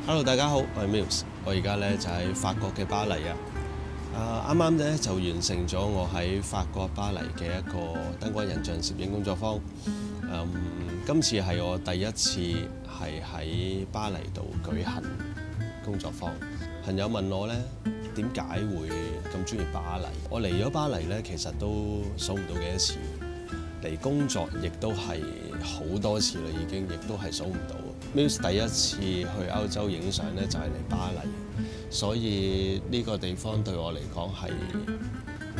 Hello， 大家好，我係 Mills， 我而家咧就喺法國嘅巴黎啊。啱啱咧就完成咗我喺法國巴黎嘅一個燈光人像攝影工作坊。今次係我第一次係喺巴黎度舉行工作坊。朋友問我咧點解會咁中意巴黎？我嚟咗巴黎咧，其實都數唔到幾多次。嚟工作亦都係好多次啦，已經亦都係數唔到。Mills 第一次去歐洲影相咧，就係嚟巴黎，所以呢個地方對我嚟講係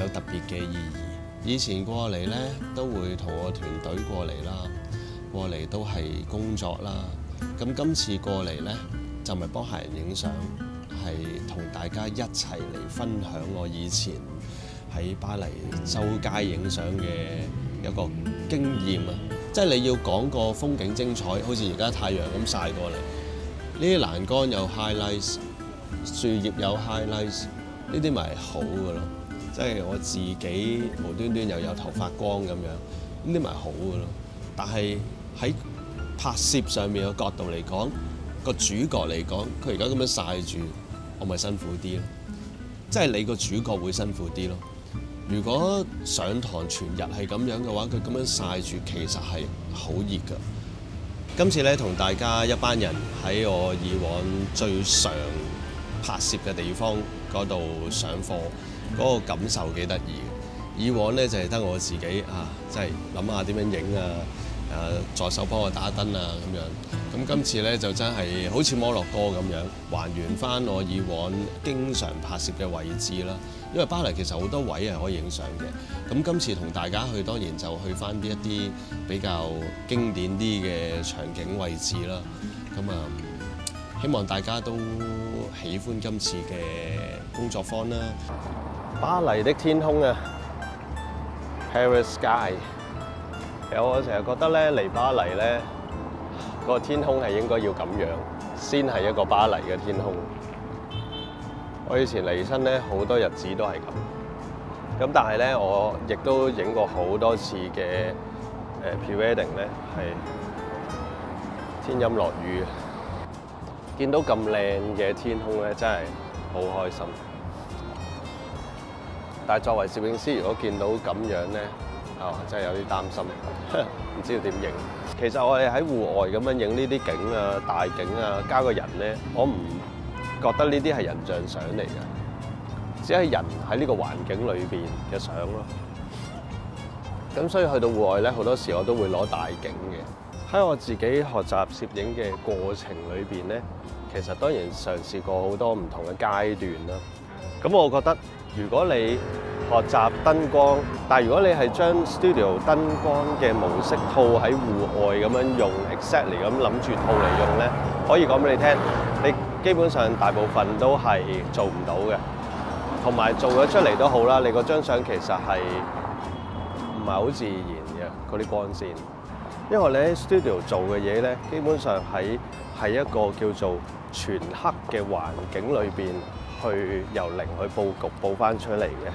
有特別嘅意義。以前過嚟咧都會同我團隊過嚟啦，過嚟都係工作啦。咁今次過嚟咧就唔係幫客人影相，係同大家一齊嚟分享我以前喺巴黎周街影相嘅一個經驗啊！即係你要講個風景精彩，好似而家太陽咁曬過嚟，呢啲欄杆有 highlights， 樹葉有 highlights， 呢啲咪係好嘅咯。即係我自己無端端又有頭髮光咁樣，呢啲咪好嘅咯。但係喺拍攝上面嘅角度嚟講，個主角嚟講，佢而家咁樣曬住，我咪辛苦啲咯。即係你個主角會辛苦啲咯。如果上堂全日係咁樣嘅話，佢咁樣曬住，其實係好熱㗎。今次咧同大家一班人喺我以往最常拍攝嘅地方嗰度上課，嗰個感受幾得意。以往咧就係得我自己即係諗下點樣影啊，助手幫我打燈啊咁樣。咁今次咧就真係好似摩洛哥咁樣，還原翻我以往經常拍攝嘅位置啦。因為巴黎其實好多位係可以影相嘅。咁今次同大家去，當然就去翻啲一啲比較經典啲嘅場景位置啦。咁希望大家都喜歡今次嘅工作坊啦。巴黎的天空啊 ，Paris Sky。其實我成日覺得咧，嚟巴黎咧，個天空係應該要咁樣，先係一個巴黎嘅天空。我以前嚟親咧，好多日子都係咁。咁但係咧，我亦都影過好多次嘅pre-wedding 咧，係天陰落雨，見到咁靚嘅天空咧，真係好開心。但係作為攝影師，如果見到咁樣咧，真係有啲擔心，唔知道點影。其實我哋喺戶外咁樣影呢啲景啊、大景啊，加個人咧，我唔覺得呢啲係人像相嚟嘅，只係人喺呢個環境裏邊嘅相咯。咁所以去到戶外咧，好多時我都會攞大景嘅。喺我自己學習攝影嘅過程裏邊咧，其實當然嘗試過好多唔同嘅階段啦。咁我覺得如果你學習燈光，但係如果你係將 studio 燈光嘅模式套喺戶外咁樣用 exactly 咁諗住套嚟用咧，可以講俾你聽，你基本上大部分都係做唔到嘅，同埋做咗出嚟都好啦，你嗰張相其實係唔係好自然嘅嗰啲光線，因為你喺 studio 做嘅嘢咧，基本上係一個叫做全黑嘅環境裏邊去由零去佈局佈翻出嚟嘅。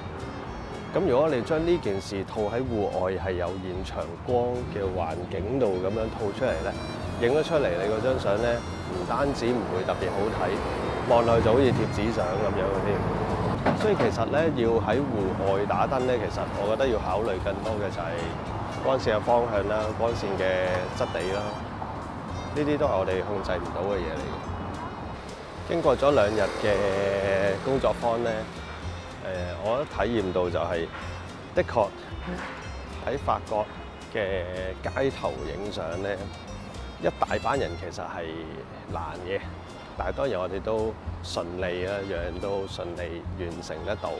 咁如果你將呢件事套喺戶外係有現場光嘅環境度咁樣套出嚟咧，影咗出嚟你嗰張相咧，唔單止唔會特別好睇，望落去就好似貼紙相咁樣嘅添。所以其實咧，要喺戶外打燈咧，其實我覺得要考慮更多嘅就係光線嘅方向啦、光線嘅質地啦，呢啲都係我哋控制唔到嘅嘢嚟嘅。經過咗2日嘅工作坊咧，我都體驗到就係，的確喺法國嘅街頭影相咧，一大班人其實係難嘅，但係當然我哋都順利啊，樣樣都順利完成得到。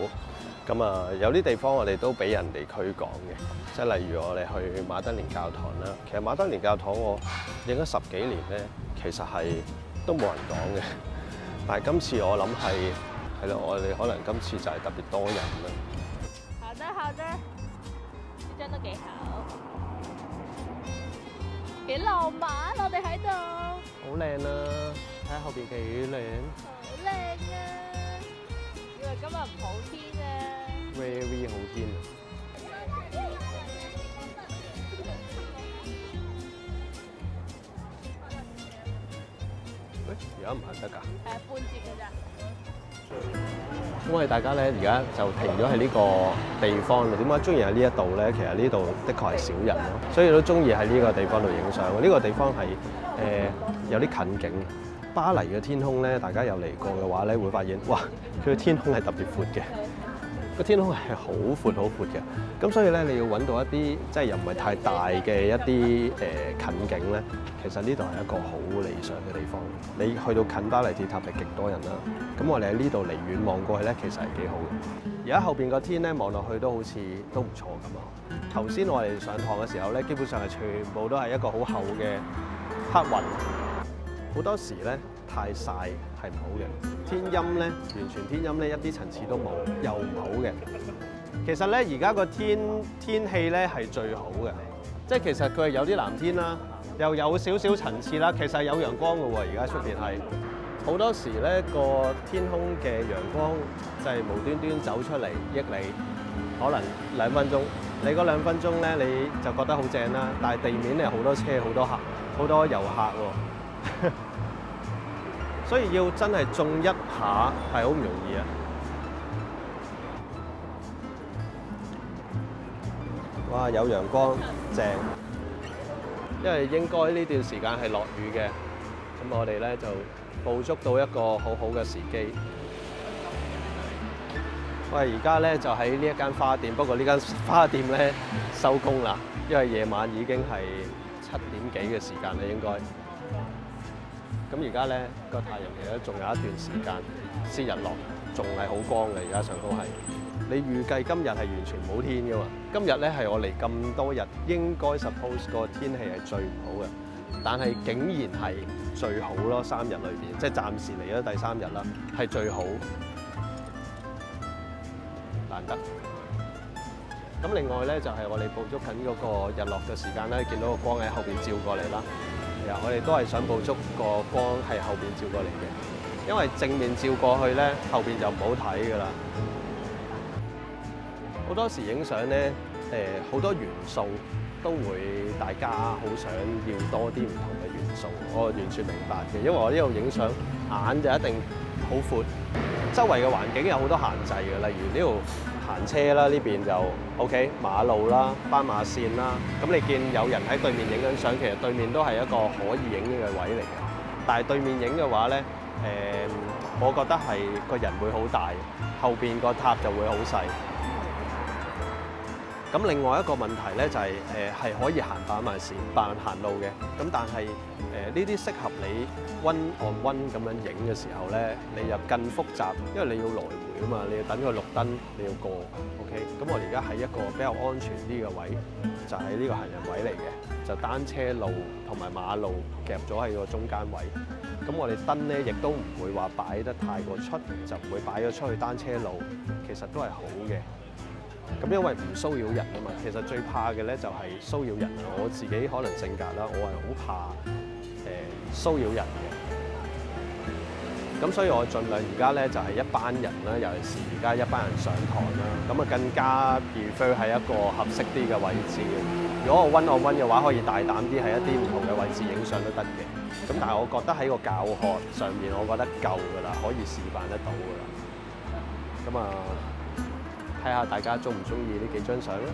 咁有啲地方我哋都俾人哋驅趕嘅，即係例如我哋去馬德蓮教堂啦。其實馬德蓮教堂我影咗10幾年咧，其實係都冇人講嘅。但係今次我諗係咯，我哋可能今次就係特別多人啦。好的，好的，呢張都幾好，幾浪漫，我哋喺度。好靚啊！睇下後邊幾靚。好靚啊！以為今日唔好天啊。Very 好天啊！而家唔行得㗎。半截嘅咋。咁我哋大家咧而家就停咗喺呢個地方。點解中意喺呢一度咧？其實呢度的確係少人咯，所以都中意喺呢個地方度影相。呢個地方係有啲近景。巴黎嘅天空咧，大家有嚟過嘅話咧，會發現哇，佢嘅天空係特別闊嘅。個天空係好闊好闊嘅，咁所以咧你要揾到一啲即係又唔係太大嘅一啲近景咧，其實呢度係一個好理想嘅地方。你去到近巴黎鐵塔係極多人啦，咁我哋喺呢度離遠望過去咧，其實係幾好嘅。而家後邊個天咧望落去都好似都唔錯咁啊！頭先我哋上堂嘅時候咧，基本上係全部都係一個好厚嘅黑雲，好多時咧太曬係唔好嘅。天陰咧，完全天陰咧，一啲層次都冇，又唔好嘅。其實咧，而家個天氣咧係最好嘅，即係其實佢係有啲藍天啦，又有少少層次啦，其實係有陽光嘅喎。而家出邊係好多時咧，個天空嘅陽光就係無端端走出嚟益你，可能2分鐘。你嗰2分鐘咧，你就覺得好正啦，但係地面咧好多車、好多客、好多遊客喎。所以要真係種一下係好唔容易啊！哇，有陽光正，因為應該呢段時間係落雨嘅，咁我哋咧就捕捉到一個好好嘅時機。我哋而家咧就喺呢一間花店，不過呢間花店咧收工啦，因為夜晚已經係7點幾嘅時間啦，應該。咁而家咧個太陽其實仲有一段時間先日落，仲係好光嘅。而家上高係，你預計今日係完全冇天㗎嘛？今日咧係我嚟咁多日，應該 suppose 個天氣係最唔好嘅，但係竟然係最好咯。3日裏邊，即係暫時嚟咗第3日啦，係最好，難得。咁另外咧就係我哋捕捉緊嗰個日落嘅時間咧，見到個光喺後邊照過嚟啦。我哋都係想捕捉個光係後邊照過嚟嘅，因為正面照過去咧，後邊就唔好睇㗎啦。好多時影相咧，好多元素都會大家好想要多啲唔同嘅元素，我完全明白嘅，因為我呢度影相眼就一定好闊，周圍嘅環境有好多限制嘅，例如呢度行車啦，呢邊就 OK 馬路啦、斑馬線啦，咁你見有人喺對面影緊相，其實對面都係一個可以影嘅位嚟嘅。但係對面影嘅話咧，我覺得係個人會好大，後邊個塔就會好細。咁另外一個問題咧就係係可以行斑馬線、行路嘅，咁但係呢啲適合你 one on one 咁樣影嘅時候咧，你又更複雜，因為你要來回啊嘛，你要等個綠燈，你要過 ，OK。咁我哋而家喺一個比較安全啲嘅位，就喺呢個行人位嚟嘅，就單車路同埋馬路夾咗喺個中間位。咁我哋燈咧亦都唔會話擺得太過出，就唔會擺咗出去單車路，其實都係好嘅。咁因為唔騷擾人啊嘛，其實最怕嘅咧就係騷擾人啊！我自己可能性格啦，我係好怕騷擾人嘅。咁所以我盡量而家咧就係一班人啦，尤其是而家一班人上堂啦，咁啊更加 prefer 喺一個合適啲嘅位置嘅。如果我 one on one 嘅話，可以大膽啲喺一啲唔同嘅位置影相都得嘅。咁但係我覺得喺個教學上面，我覺得夠㗎啦，可以示範得到㗎啦。咁啊〜睇下大家中唔中意呢幾張相啦。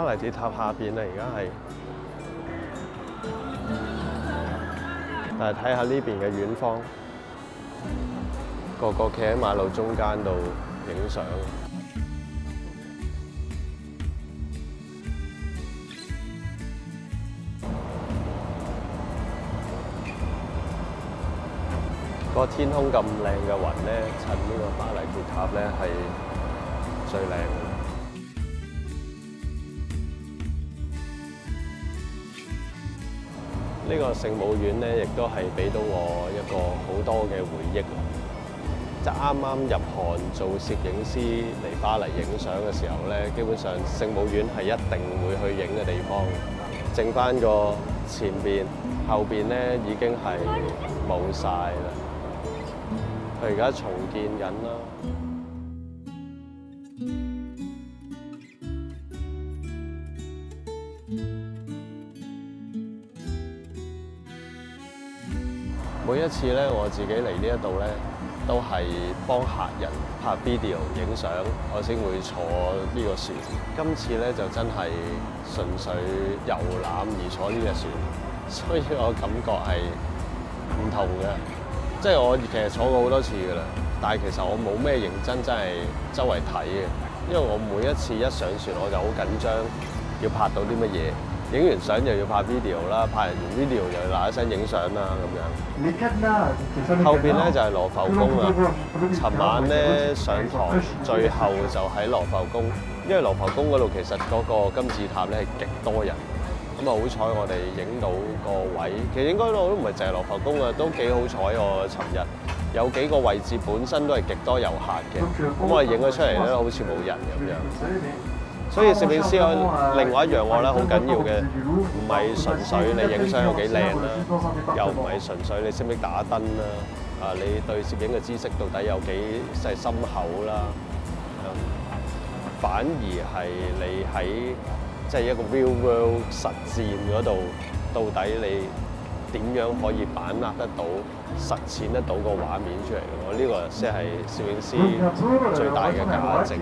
巴黎鐵塔下邊咧，而家係，但係睇下呢邊嘅遠方，個個企喺馬路中間度影相。個天空咁靚嘅雲咧，襯呢個巴黎鐵塔咧係最靚嘅。呢個聖母院咧，亦都係俾到我一個好多嘅回憶。即係啱啱入行做攝影師嚟巴黎影相嘅時候咧，基本上聖母院係一定會去影嘅地方。剩翻個前邊、後邊咧已經係冇晒啦。佢而家重建緊啦。每一次咧，我自己嚟呢一度咧，都係幫客人拍 video 影相，我先會坐呢個船。今次咧就真係純粹遊覽而坐呢隻船，所以我感覺係唔同嘅。即係我其實坐過好多次㗎啦，但係其實我冇咩認真係周圍睇嘅，因為我每一次一上船我就好緊張，要拍到啲乜嘢。影完相又要拍 video 啦，拍完 video 又要嗱一聲影相啦咁樣。後邊咧就係羅浮宮啦。尋晚咧上堂，最後就喺羅浮宮，因為羅浮宮嗰度其實嗰個金字塔咧係極多人。咁啊好彩我哋影到個位，其實應該我都唔係淨係羅浮宮啊，都幾好彩喎！尋日有幾個位置本身都係極多遊客嘅，咁我哋影咗出嚟咧好似冇人咁樣。所以攝影師另外一樣我覺得好緊要嘅，唔係純粹你影相有幾靚啦，又唔係純粹你識唔識打燈啦，你對攝影嘅知識到底有幾細深厚啦，反而係你喺即係一個 real world 實戰嗰度，到底你點樣可以把握得到、實踐得到個畫面出嚟？我呢個先係攝影師最大嘅價值。